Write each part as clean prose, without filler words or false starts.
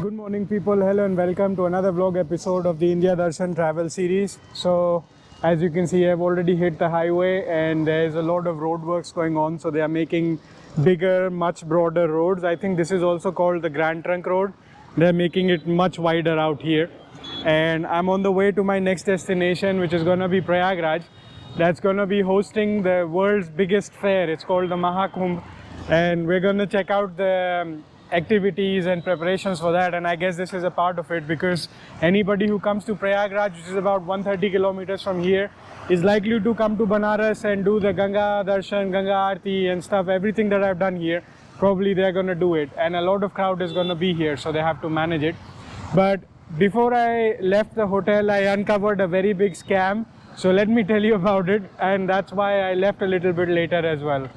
Good morning people, hello and welcome to another vlog episode of the India Darshan travel series. So as you can see, I've already hit the highway and there's a lot of road works going on. So they are making bigger, much broader roads. I think this is also called the Grand Trunk Road. They're making it much wider out here. And I'm on the way to my next destination, which is going to be Prayagraj. That's going to be hosting the world's biggest fair. It's called the Maha Kumbh, and we're going to check out the activities and preparations for that. And I guess this is a part of it, because anybody who comes to Prayagraj, which is about 130 kilometers from here, is likely to come to Banaras and do the Ganga Darshan, Ganga Aarti and stuff. Everything that I've done here, probably they're going to do it, and a lot of crowd is going to be here, so they have to manage it. But before I left the hotel, I uncovered a very big scam. So let me tell you about it, and that's why I left a little bit later as well.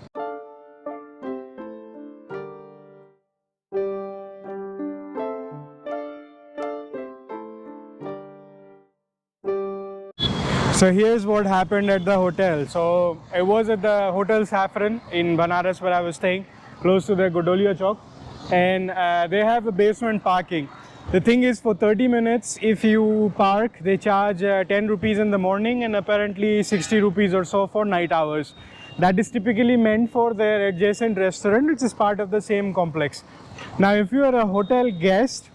So here's what happened at the hotel. So I was at the Hotel Saffron in Banaras, where I was staying, close to the Godolia Chowk, and they have a basement parking. The thing is, for 30 minutes, if you park, they charge 10 rupees in the morning and apparently 60 rupees or so for night hours. That is typically meant for their adjacent restaurant, which is part of the same complex. Now, if you are a hotel guest,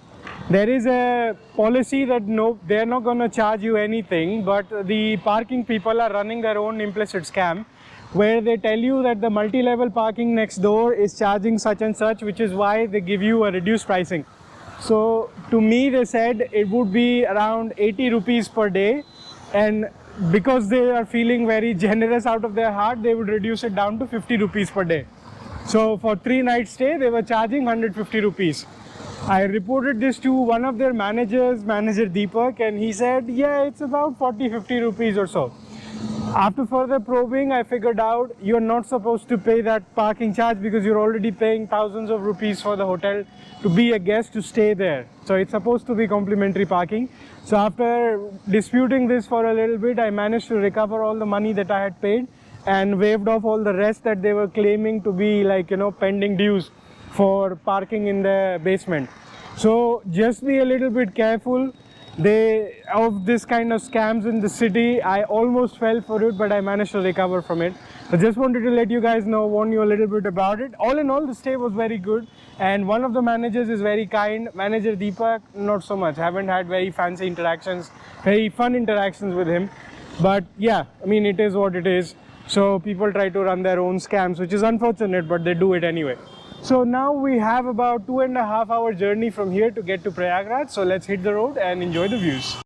there is a policy that no, they're not going to charge you anything, but the parking people are running their own implicit scam, where they tell you that the multi-level parking next door is charging such and such, which is why they give you a reduced pricing. So to me, they said it would be around 80 rupees per day, and because they are feeling very generous out of their heart, they would reduce it down to 50 rupees per day. So for 3 nights stay, they were charging 150 rupees. I reported this to one of their managers, Manager Deepak, and he said, yeah, it's about 40-50 rupees or so. After further probing, I figured out you're not supposed to pay that parking charge, because you're already paying thousands of rupees for the hotel to be a guest to stay there. So it's supposed to be complimentary parking. So after disputing this for a little bit, I managed to recover all the money that I had paid and waived off all the rest that they were claiming to be, like, pending dues for parking in the basement. So just be a little bit careful of this kind of scams in the city. I almost fell for it, but I managed to recover from it. I just wanted to let you guys know, warn you a little bit about it. All in all, the stay was very good, and one of the managers is very kind. Manager Deepak, not so much. Haven't had very fancy interactions, very fun interactions with him. But yeah, I mean, it is what it is. So people try to run their own scams, which is unfortunate, but they do it anyway. So now we have about 2.5 hour journey from here to get to Prayagraj. So let's hit the road and enjoy the views.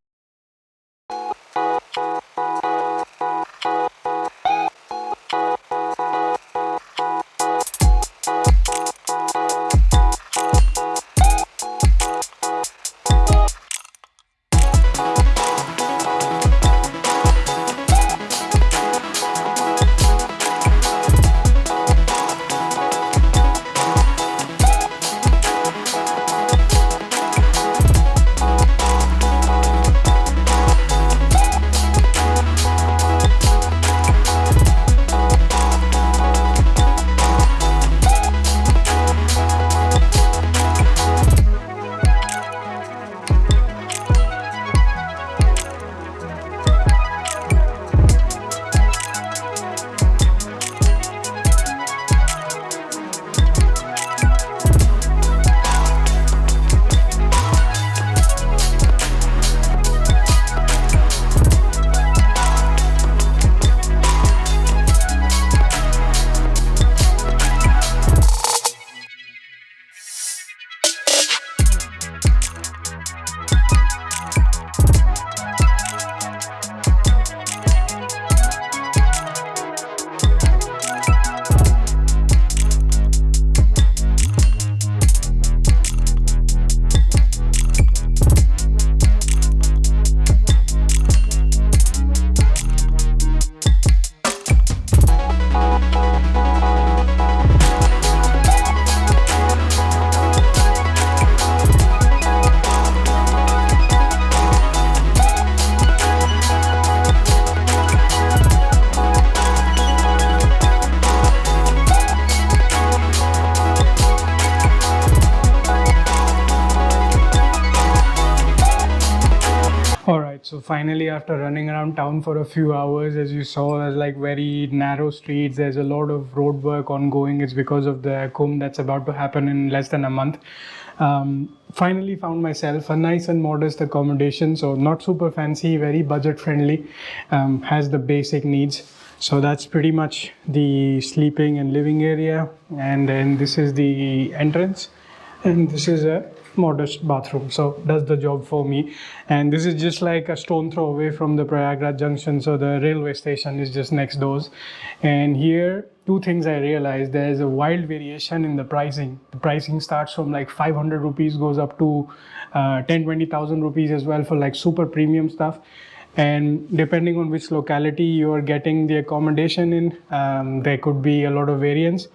Alright, so finally after running around town for a few hours, as you saw, there's like very narrow streets. There's a lot of road work ongoing. It's because of the Kumbh that's about to happen in less than a month. Finally found myself a nice and modest accommodation, so not super fancy, very budget friendly, has the basic needs. So that's pretty much the sleeping and living area, and then this is the entrance, and this is a modest bathroom, so does the job for me. And this is just like a stone throw away from the Prayagraj Junction, so the railway station is just next doors. And here, two things I realized: there's a wild variation in the pricing. The pricing starts from like 500 rupees, goes up to 10-20,000 rupees as well for like super premium stuff. And depending on which locality you are getting the accommodation in, there could be a lot of variance.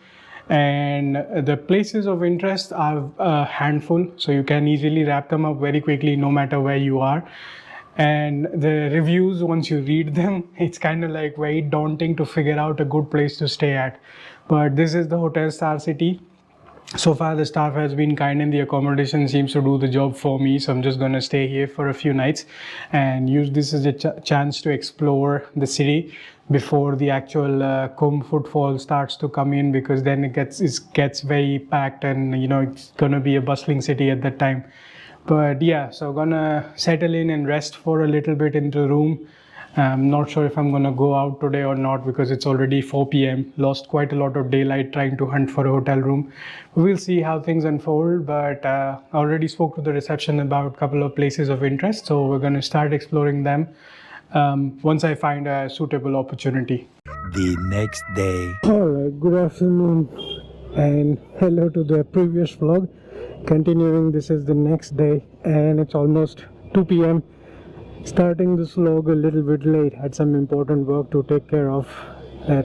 And the places of interest are a handful, so you can easily wrap them up very quickly no matter where you are. And the reviews, once you read them, it's kind of like very daunting to figure out a good place to stay at. But this is the Hotel Star City. So far the staff has been kind and the accommodation seems to do the job for me, so I'm just going to stay here for a few nights and use this as a chance to explore the city before the actual Kumbh footfall starts to come in, because then it gets very packed, and you know it's going to be a bustling city at that time. But yeah, so gonna settle in and rest for a little bit in the room. I'm not sure if I'm gonna go out today or not, because it's already 4 p.m. Lost quite a lot of daylight trying to hunt for a hotel room. We'll see how things unfold, but I already spoke to the reception about a couple of places of interest, so we're gonna start exploring them once I find a suitable opportunity. The next day. Alright, good afternoon and hello to the previous vlog. Continuing, this is the next day and it's almost 2 p.m. Starting this vlog a little bit late, had some important work to take care of,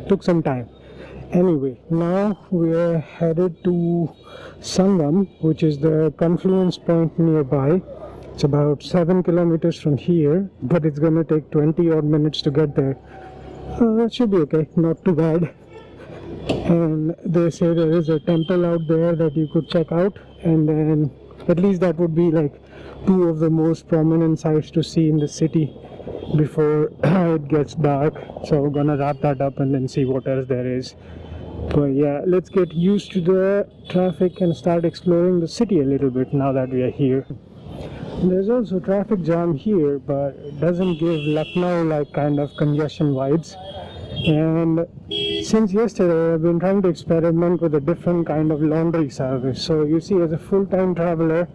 took some time. Anyway, now we're headed to Sangam, which is the confluence point nearby. It's about 7 kilometers from here, but it's gonna take 20 odd minutes to get there. That should be okay, not too bad. And they say there is a temple out there that you could check out, and then at least that would be like two of the most prominent sites to see in the city before it gets dark. So we're gonna wrap that up and then see what else there is. But yeah, let's get used to the traffic and start exploring the city a little bit now that we are here. There's also traffic jam here, but it doesn't give Lucknow like kind of congestion vibes. And since yesterday I've been trying to experiment with a different kind of laundry service. So you see, as a full-time traveler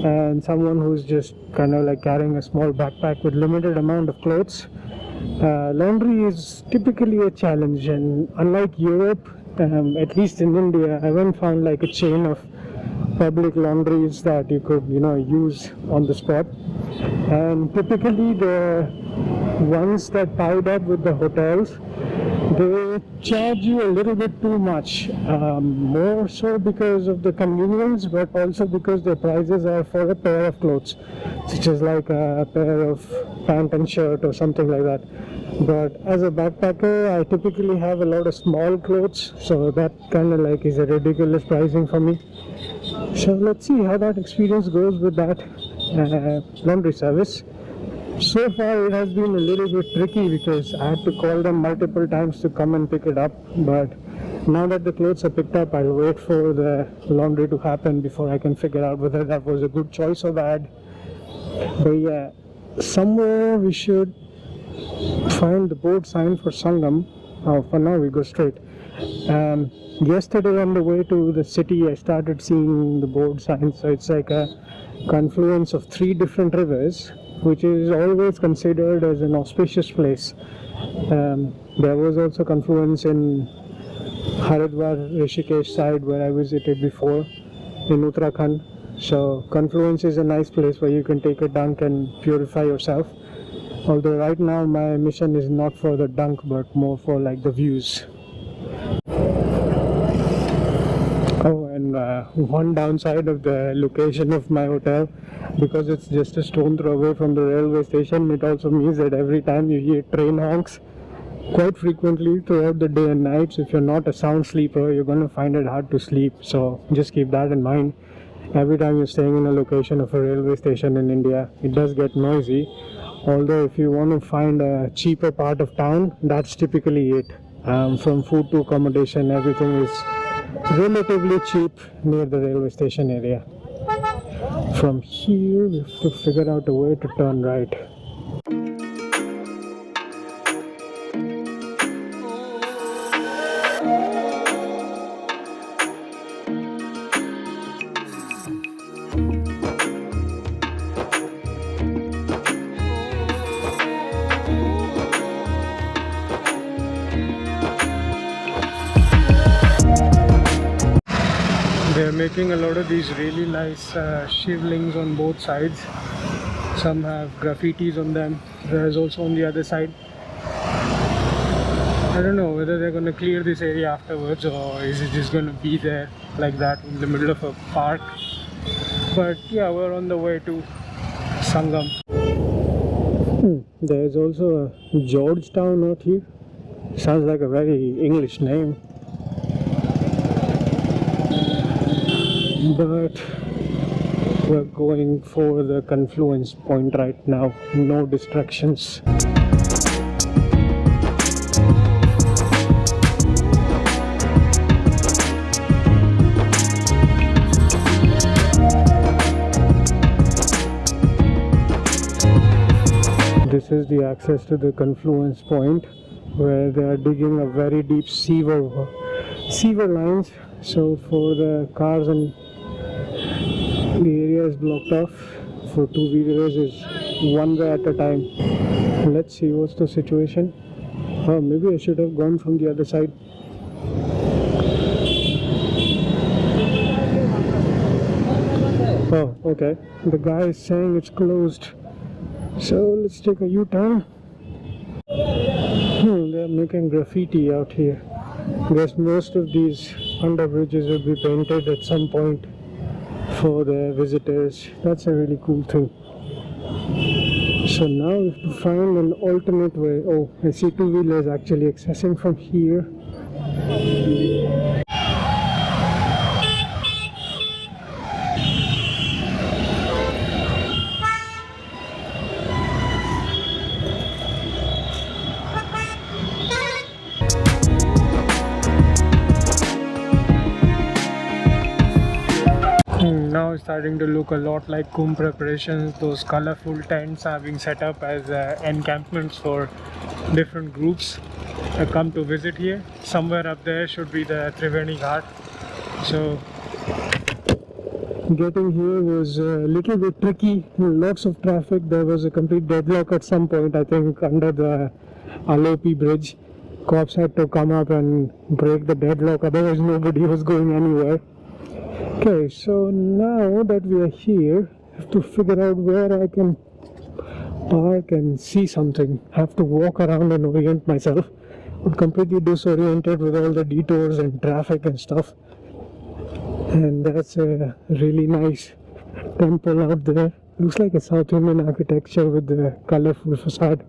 and someone who's just kind of like carrying a small backpack with limited amount of clothes, laundry is typically a challenge. And unlike Europe, at least in India, I haven't found like a chain of public laundries that you could use on the spot. And typically the ones that tied up with the hotels, they charge you a little bit too much, more so because of the convenience, but also because the prices are for a pair of clothes, such as like a pair of pant and shirt or something like that. But as a backpacker, I typically have a lot of small clothes, so that kind of like is a ridiculous pricing for me. So let's see how that experience goes with that laundry service. So far it has been a little bit tricky because I had to call them multiple times to come and pick it up, but now that the clothes are picked up, I'll wait for the laundry to happen before I can figure out whether that was a good choice or bad. But yeah, somewhere we should find the board sign for Sangam. For now we go straight. Yesterday on the way to the city I started seeing the board sign. So it's like a confluence of 3 different rivers, which is always considered as an auspicious place. There was also confluence in Haridwar, Rishikesh side where I visited before, in Uttarakhand. So confluence is a nice place where you can take a dunk and purify yourself. Although right now my mission is not for the dunk but more for like the views. Oh, and one downside of the location of my hotel, because it's just a stone throw away from the railway station, it also means that every time you hear train honks quite frequently throughout the day and night. So if you're not a sound sleeper, you're going to find it hard to sleep. So just keep that in mind. Every time you're staying in a location of a railway station in India, it does get noisy. Although if you want to find a cheaper part of town, that's typically it. From food to accommodation, everything is relatively cheap near the railway station area. From here, we have to figure out a way to turn right. They're making a lot of these really nice shivlings on both sides. Some have graffitis on them. There's also on the other side. I don't know whether they're going to clear this area afterwards, or is it just going to be there like that in the middle of a park. But yeah, we're on the way to Sangam. There's also a Georgetown out here. Sounds like a very English name. But we're going for the confluence point right now. No distractions. This is the access to the confluence point, where they are digging a very deep sewer lines. So for the cars, and the area is blocked off. For two-wheelers is one way at a time. Let's see what's the situation. Oh, maybe I should have gone from the other side. Oh, okay. The guy is saying it's closed. So let's take a U-turn. They're making graffiti out here. Guess most of these under bridges will be painted at some point for the visitors. That's a really cool thing. So now we have to find an alternate way. Oh, I see two-wheelers actually accessing from here. Now it's starting to look a lot like Kumbh preparations. Those colorful tents are being set up as encampments for different groups come to visit here. Somewhere up there should be the Triveni Ghat. So getting here was a little bit tricky. Lots of traffic. There was a complete deadlock at some point, I think, under the Allahabad bridge. Cops had to come up and break the deadlock, otherwise nobody was going anywhere. Okay, so now that we are here, I have to figure out where I can park and see something. I have to walk around and orient myself. I'm completely disoriented with all the detours and traffic and stuff. And that's a really nice temple out there. Looks like a South Indian architecture with the colorful facade.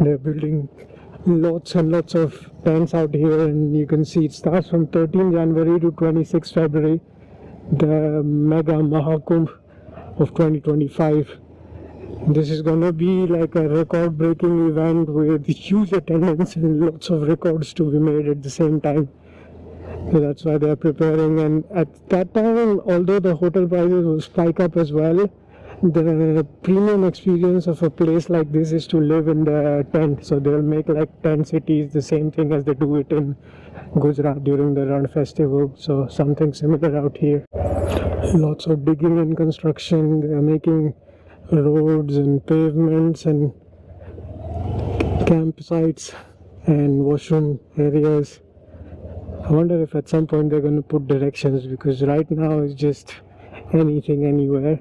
They're building lots and lots of tents out here, and you can see it starts from 13 January to 26 February, the mega Maha Kumbh of 2025. This is gonna be like a record-breaking event with huge attendance and lots of records to be made at the same time. So that's why they're preparing. And at that time, although the hotel prices will spike up as well, the premium experience of a place like this is to live in the tent. So they'll make like tent cities, the same thing as they do it in Gujarat during the Ran festival. So something similar out here. Lots of digging and construction. They're making roads and pavements and campsites and washroom areas. I wonder if at some point they're going to put directions, because right now it's just anything, anywhere.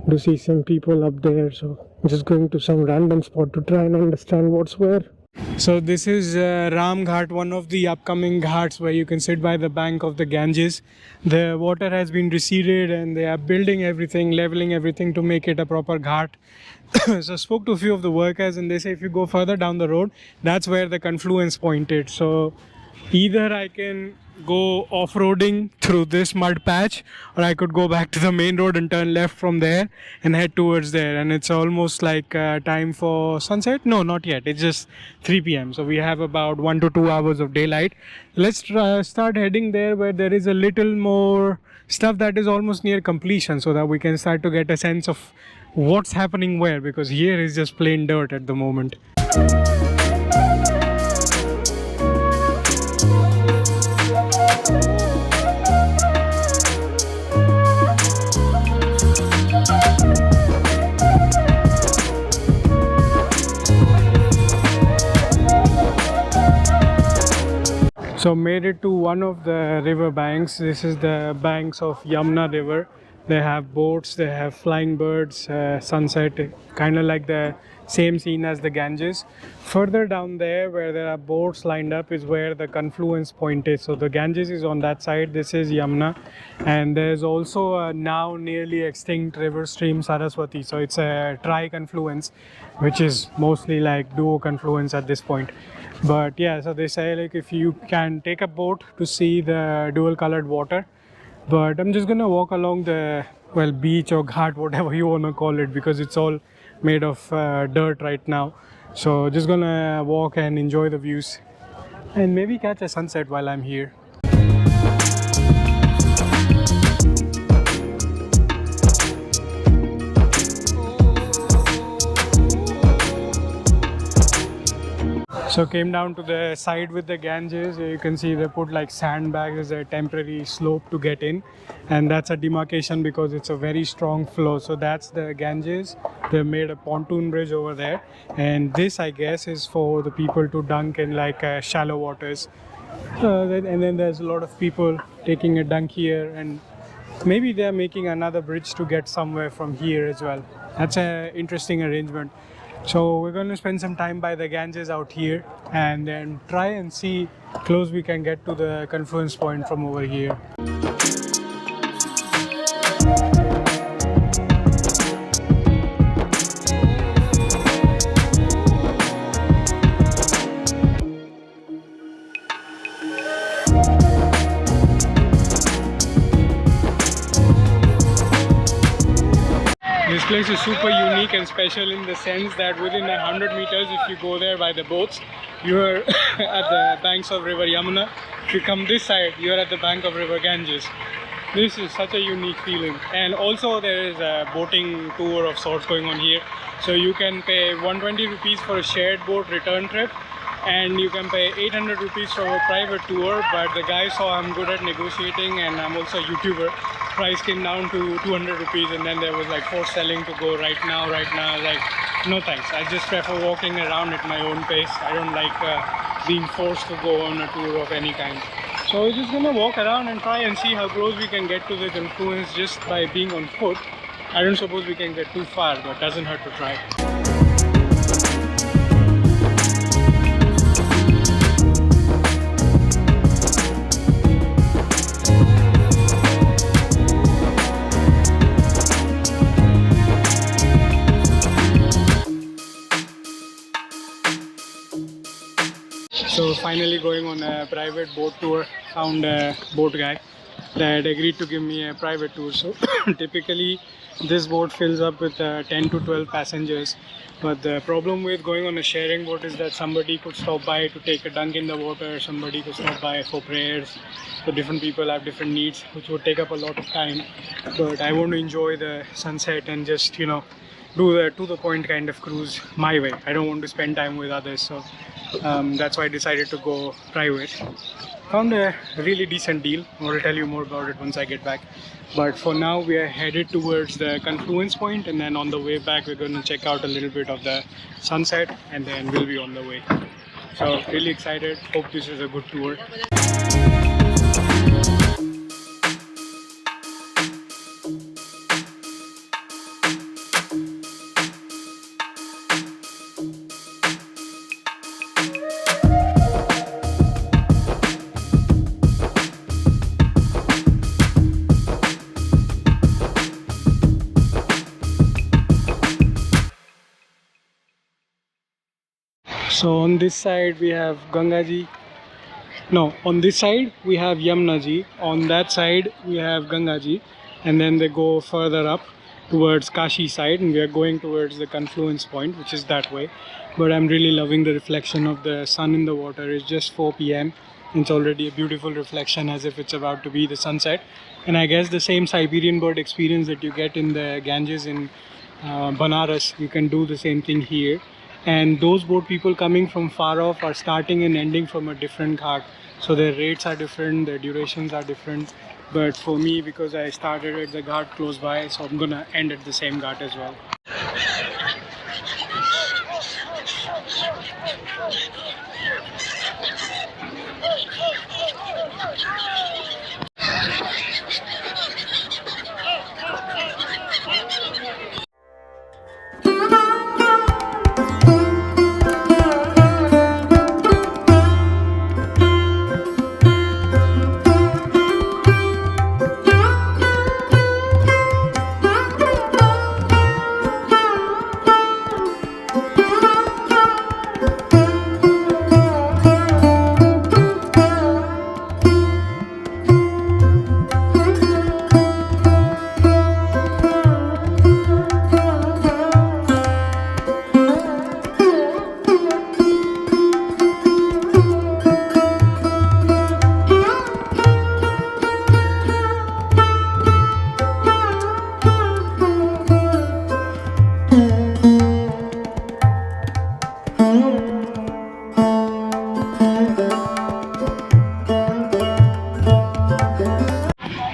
To see some people up there, so I'm just going to some random spot to try and understand what's where. So this is Ram Ghat, one of the upcoming ghats where you can sit by the bank of the Ganges. The water has been receded and they are building everything, leveling everything to make it a proper ghat. So I spoke to a few of the workers and they say if you go further down the road, that's where the confluence point is. So Either I can go off-roading through this mud patch, or I could go back to the main road and turn left from there and head towards there. And it's almost like time for sunset. No, not yet. It's just 3 p.m. So we have about 1 to 2 hours of daylight. Let's start heading there where there is a little more stuff that is almost near completion, so that we can start to get a sense of what's happening where, because here is just plain dirt at the moment. So made it to one of the river banks. This is the banks of Yamuna river. They have boats, they have flying birds, sunset, kind of like the same scene as the Ganges. Further down there where there are boats lined up is where the confluence point is. So the Ganges is on that side, this is Yamuna. And there's also a now nearly extinct river stream Saraswati. So it's a tri-confluence, which is mostly like duo confluence at this point. But yeah, so they say like if you can take a boat to see the dual colored water, but I'm just gonna walk along the, well, beach or ghat, whatever you want to call it, because it's all made of dirt right now. So just gonna walk and enjoy the views and maybe catch a sunset while I'm here. So came down to the side with the Ganges. You can see they put like sandbags as a temporary slope to get in, and that's a demarcation because it's a very strong flow. So that's the Ganges. They made a pontoon bridge over there, and this I guess is for the people to dunk in like shallow waters. And then there's a lot of people taking a dunk here, and maybe they're making another bridge to get somewhere from here as well. That's an interesting arrangement. So we're going to spend some time by the Ganges out here and then try and see close we can get to the confluence point from over here. This place is super unique and special in the sense that within 100 meters, if you go there by the boats, you're at the banks of river Yamuna. If you come this side, you're at the bank of river Ganges. This is such a unique feeling. And also there is a boating tour of sorts going on here. So you can pay 120 rupees for a shared boat return trip, and you can pay 800 rupees for a private tour. But the guy saw I'm good at negotiating and I'm also a YouTuber. Price came down to 200 rupees, and then there was like forced selling to go right now. Like, no thanks, I just prefer walking around at my own pace. I don't like being forced to go on a tour of any kind. So we're just gonna walk around and try and see how close we can get to the confluence just by being on foot. I don't suppose we can get too far, but doesn't hurt to try. So finally going on a private boat tour, found a boat guy that agreed to give me a private tour. So typically this boat fills up with 10 to 12 passengers, but the problem with going on a sharing boat is that somebody could stop by to take a dunk in the water, somebody could stop by for prayers. So different people have different needs, which would take up a lot of time. But I want to enjoy the sunset and just, you know, do the to the point kind of cruise my way. I don't want to spend time with others, so that's why I decided to go private. Found a really decent deal. I'll tell you more about it once I get back. But for now we are headed towards the confluence point, and then on the way back we're going to check out a little bit of the sunset, and then we'll be on the way. So really excited. Hope this is a good tour. So on this side we have Gangaji, No, on this side we have Yamuna ji, on that side we have Ganga ji, and then they go further up towards Kashi side, and we are going towards the confluence point, which is that way. But I'm really loving the reflection of the sun in the water. It's just 4 p.m. It's already a beautiful reflection, as if it's about to be the sunset. And I guess the same Siberian bird experience that you get in the Ganges in Banaras, you can do the same thing here. And those boat people coming from far off are starting and ending from a different ghat, so their rates are different, their durations are different. But for me, because I started at the ghat close by, so I'm gonna end at the same ghat as well.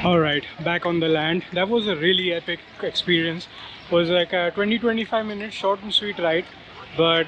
Alright, back on the land. That was a really epic experience. It was like a 20-25 minute short and sweet ride, but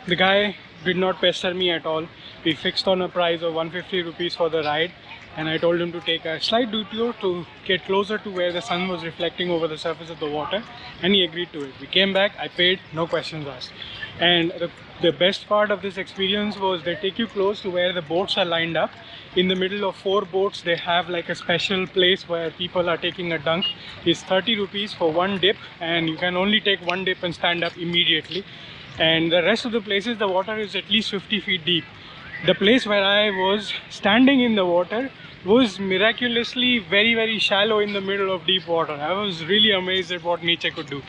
the guy did not pester me at all. We fixed on a price of 150 rupees for the ride, and I told him to take a slight detour to get closer to where the sun was reflecting over the surface of the water, and he agreed to it. We came back, I paid, no questions asked. And the best part of this experience was they take you close to where the boats are lined up. In the middle of 4 boats, they have like a special place where people are taking a dunk. It's 30 rupees for one dip, and you can only take one dip and stand up immediately. And the rest of the places, the water is at least 50 feet deep. The place where I was standing in the water was miraculously very shallow in the middle of deep water. I was really amazed at what nature could do.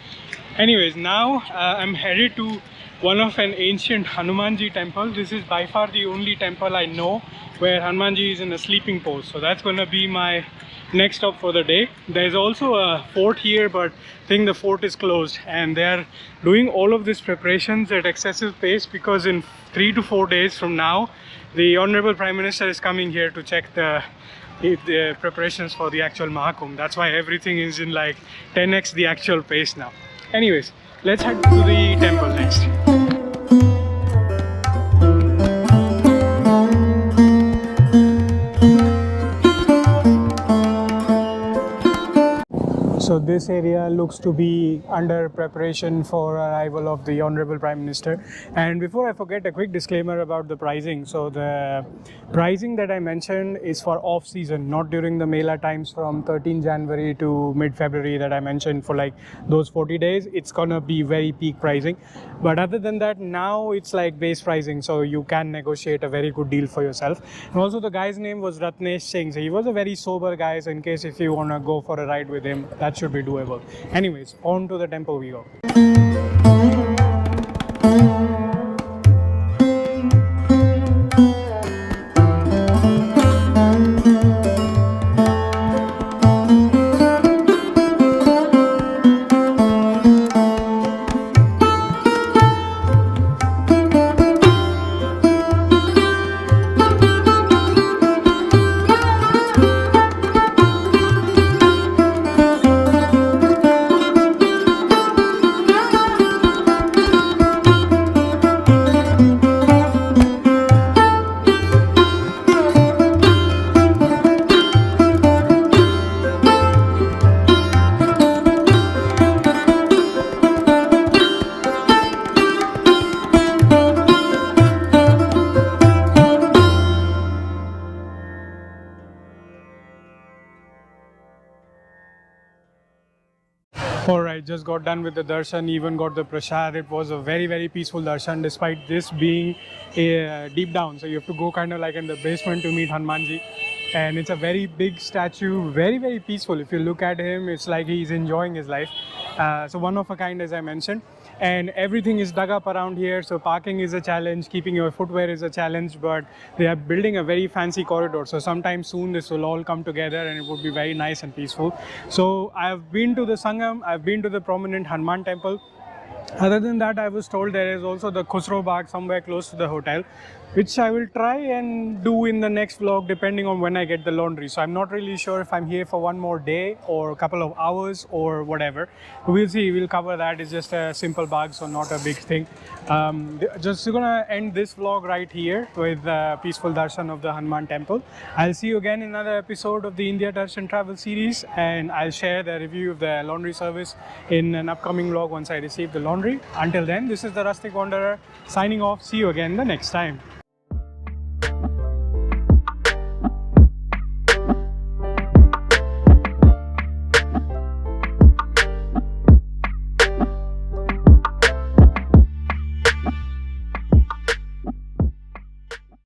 Anyways, now I'm headed to one of an ancient Hanumanji temple. This is by far the only temple I know where Hanumanji is in a sleeping pose. So that's going to be my next stop for the day. There's also a fort here, but I think the fort is closed, and they're doing all of these preparations at excessive pace because in 3 to 4 days from now, the Honorable Prime Minister is coming here to check the preparations for the actual Maha Kumbh. That's why everything is in like 10x the actual pace now. Anyways, let's head to the temple next. So this area looks to be under preparation for arrival of the Honorable Prime Minister. And before I forget, a quick disclaimer about the pricing. So the pricing that I mentioned is for off-season, not during the Mela times from 13 January to mid-February that I mentioned for like those 40 days. It's gonna be very peak pricing. But other than that, now it's like base pricing, so you can negotiate a very good deal for yourself. And also the guy's name was Ratnesh Singh. So he was a very sober guy, so in case if you wanna go for a ride with him, that should be doable. Anyways, on to the temple we go. Alright, just got done with the darshan, even got the prasad. It was a very, very peaceful darshan despite this being deep down. So you have to go kind of like in the basement to meet Hanumanji. And it's a very big statue, very, very peaceful. If you look at him, it's like he's enjoying his life. So one of a kind, as I mentioned. And everything is dug up around here, so parking is a challenge, keeping your footwear is a challenge, but they are building a very fancy corridor, so sometime soon this will all come together and it would be very nice and peaceful. So I've been to the Sangam, I've been to the prominent Hanuman temple. Other than that, I was told there is also the Khusro Bagh somewhere close to the hotel, which I will try and do in the next vlog depending on when I get the laundry. So I'm not really sure if I'm here for one more day or a couple of hours or whatever. We'll see, we'll cover that. It's just a simple bug, so not a big thing. Just gonna end this vlog right here with a peaceful darshan of the Hanuman temple. I'll see you again in another episode of the India Darshan travel series, and I'll share the review of the laundry service in an upcoming vlog once I receive the laundry. Until then, this is the Rustic Wanderer signing off. See you again the next time.